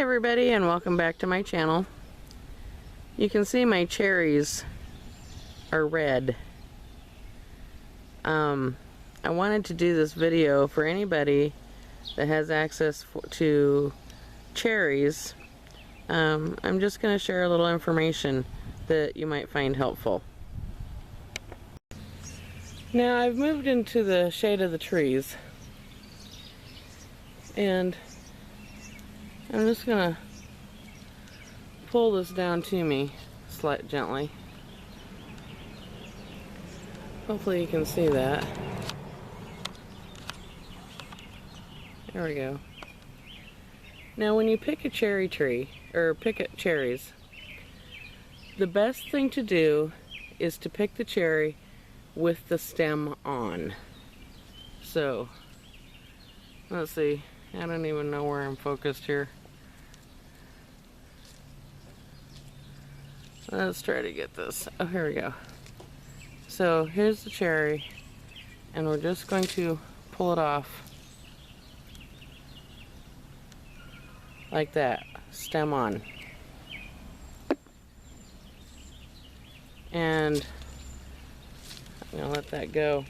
everybody, and welcome back to my channel. You can see my cherries are red. I wanted to do this video for anybody that has access to cherries. I'm just going to share a little information that you might find helpful. Now I've moved into the shade of the trees, and I'm just going to pull this down to me slightly gently. Hopefully you can see that. There we go. Now when you pick a cherry tree, or pick at cherries, the best thing to do is to pick the cherry with the stem on. So, let's see. I don't even know where I'm focused here. Let's try to get this. Oh, here we go. So here's the cherry, and we're just going to pull it off like that, stem on. And I'm gonna let that go.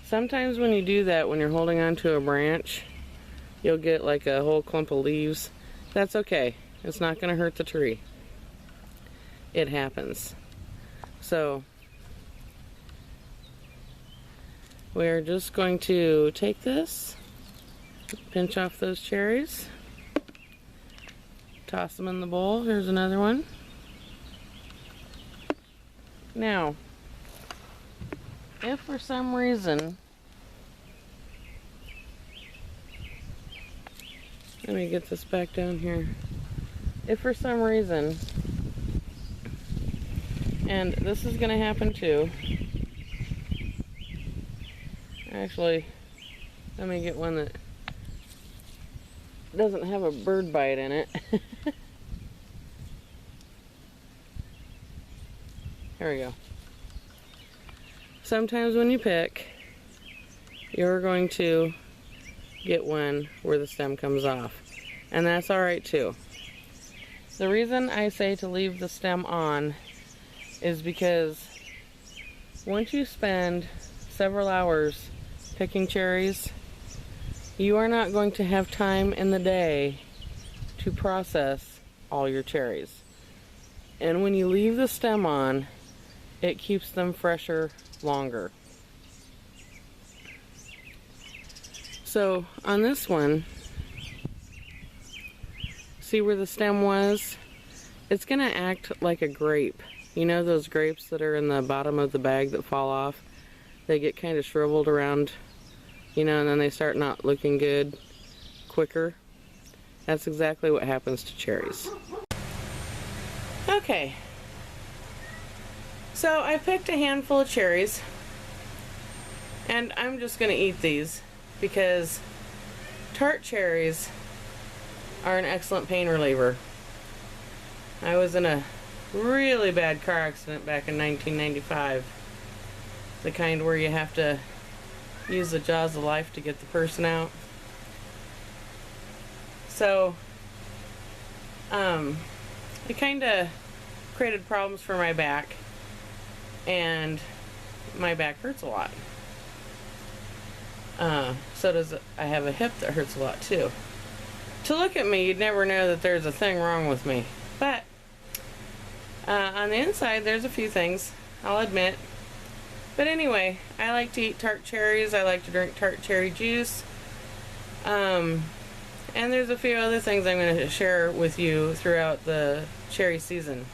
Sometimes when you do that, when you're holding onto a branch, you'll get like a whole clump of leaves. That's okay. It's not gonna hurt the tree. It happens. So we're just going to take this, pinch off those cherries, toss them in the bowl. Here's another one. Now, if for some reason, let me get this back down here. If for some reason, and this is going to happen too. Actually, let me get one that doesn't have a bird bite in it. There we go. Sometimes when you pick, you're going to get one where the stem comes off. And that's alright too. The reason I say to leave the stem on is because once you spend several hours picking cherries, you are not going to have time in the day to process all your cherries. And when you leave the stem on, it keeps them fresher longer. So on this one, see where the stem was? It's gonna act like a grape. You know those grapes that are in the bottom of the bag that fall off? They get kind of shriveled around, you know, and then they start not looking good quicker. That's exactly what happens to cherries. Okay. So I picked a handful of cherries, and I'm just going to eat these because tart cherries are an excellent pain reliever. I was in a really bad car accident back in 1995. The kind where you have to use the jaws of life to get the person out. So, it kind of created problems for my back, and my back hurts a lot. So does I have a hip that hurts a lot too. To look at me, you'd never know that there's a thing wrong with me. But on the inside, there's a few things, I'll admit. But anyway, I like to eat tart cherries. I like to drink tart cherry juice. And there's a few other things I'm going to share with you throughout the cherry season.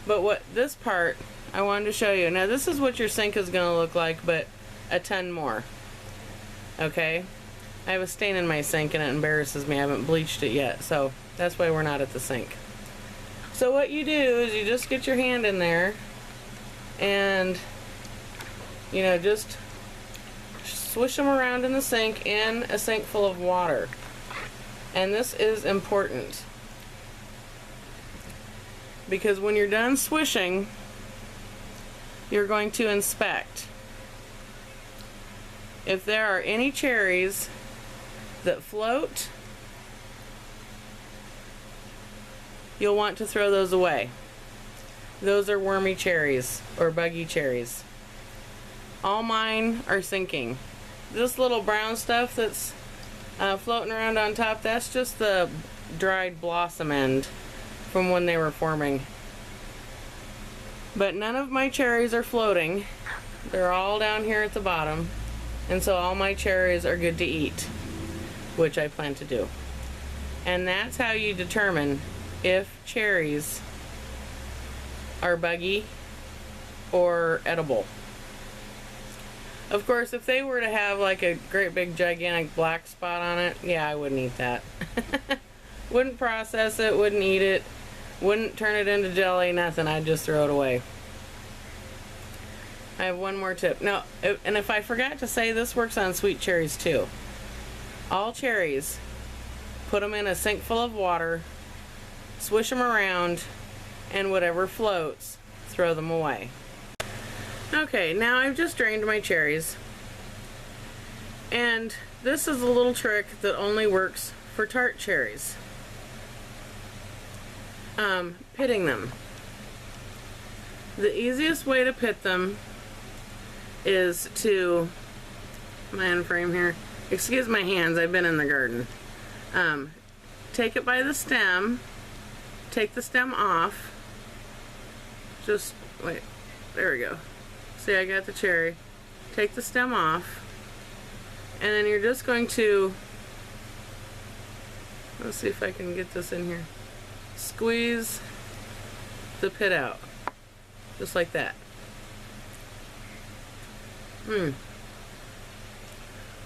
But what this part I wanted to show you. Now this is what your sink is going to look like, but a ton more. Okay? I have a stain in my sink and it embarrasses me. I haven't bleached it yet, so that's why we're not at the sink. So what you do is you just get your hand in there and, you know, just swish them around in the sink in a sink full of water. And this is important because when you're done swishing, you're going to inspect. If there are any cherries that float you'll want to throw those away. Those are wormy cherries or buggy cherries. All mine are sinking. This little brown stuff that's floating around on top, that's just the dried blossom end from when they were forming. But none of my cherries are floating. They're all down here at the bottom. And so all my cherries are good to eat, which I plan to do. And that's how you determine if cherries are buggy or edible. Of course, if they were to have like a great big gigantic black spot on it, yeah, I wouldn't eat that. Wouldn't process it, wouldn't eat it, wouldn't turn it into jelly, nothing. I'd just throw it away. I have one more tip. Now, and if I forgot to say, this works on sweet cherries too. All cherries, put them in a sink full of water, swish them around, and whatever floats, throw them away. Okay, now I've just drained my cherries, and this is a little trick that only works for tart cherries. Pitting them. The easiest way to pit them is to, my end frame here, excuse my hands, I've been in the garden. Take it by the stem, take the stem off, just, wait, there we go. See, I got the cherry. Take the stem off, and then you're just going to, let's see if I can get this in here, squeeze the pit out, just like that.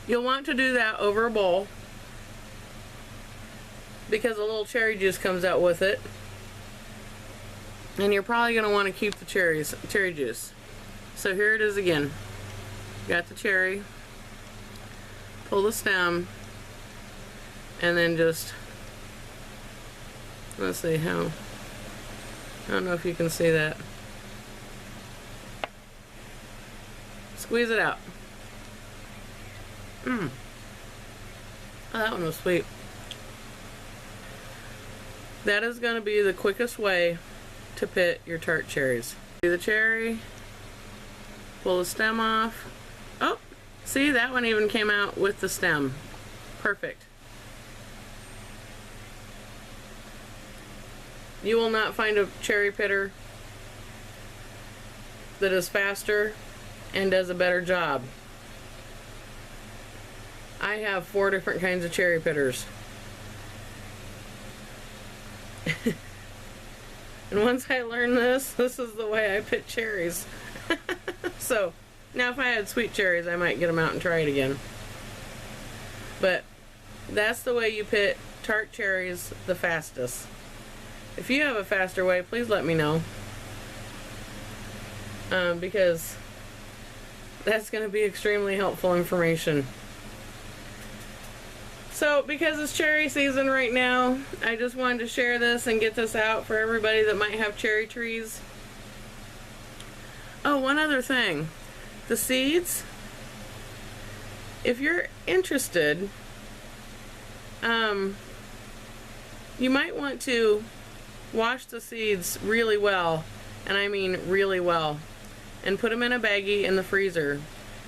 You'll want to do that over a bowl because a little cherry juice comes out with it, and you're probably going to want to keep the cherry juice. So here it is again. Got the cherry, pull the stem, and then just, let's see how, I don't know if you can see that. Squeeze it out. Oh, that one was sweet. That is going to be the quickest way to pit your tart cherries. Do the cherry, pull the stem off. Oh, see, that one even came out with the stem. Perfect. You will not find a cherry pitter that is faster and does a better job. I have 4 different kinds of cherry pitters. And once I learned this is the way I pit cherries. So, now if I had sweet cherries, I might get them out and try it again. But that's the way you pit tart cherries the fastest. If you have a faster way, please let me know. Because that's going to be extremely helpful information. So, because it's cherry season right now, I just wanted to share this and get this out for everybody that might have cherry trees. Oh, one other thing. The seeds, if you're interested, you might want to wash the seeds really well, and I mean really well, and put them in a baggie in the freezer,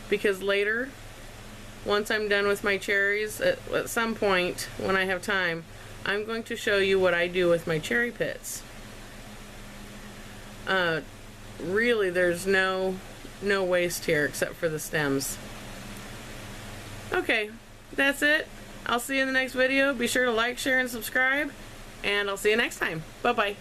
because later, once I'm done with my cherries, at some point when I have time, I'm going to show you what I do with my cherry pits. Really, there's no waste here except for the stems. Okay, that's it. I'll see you in the next video. Be sure to like, share, and subscribe, and I'll see you next time. Bye-bye.